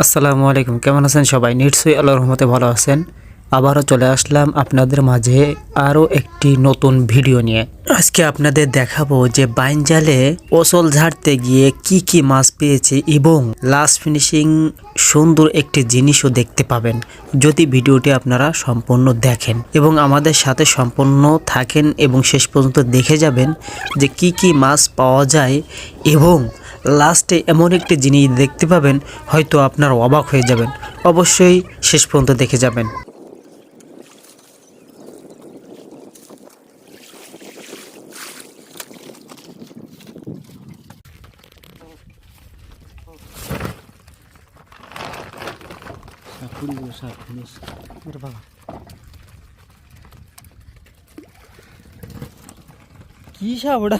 আসসালামু আলাইকুম, কেমন আছেন সবাই? নিশ্চয়ই আল্লাহর রহমতে ভালো আছেন। আবারও চলে আসলাম আপনাদের মাঝে আরও একটি নতুন ভিডিও নিয়ে। আজকে আপনাদের দেখাবো যে বাইন জালে ওসল ঝাড়তে গিয়ে কি কি মাছ পেয়েছে এবং লাস্ট ফিনিশিং সুন্দর একটি জিনিসও দেখতে পাবেন যদি ভিডিওটি আপনারা সম্পূর্ণ দেখেন এবং আমাদের সাথে সম্পূর্ণ থাকেন এবং শেষ পর্যন্ত দেখে যাবেন যে কি কি মাছ পাওয়া যায় এবং লাস্টে এমন একটি জিনিস দেখতে পাবেন হয়তো আপনারা অবাক হয়ে যাবেন। অবশ্যই শেষ পর্যন্ত দেখে যাবেন। কি সাপ ওটা?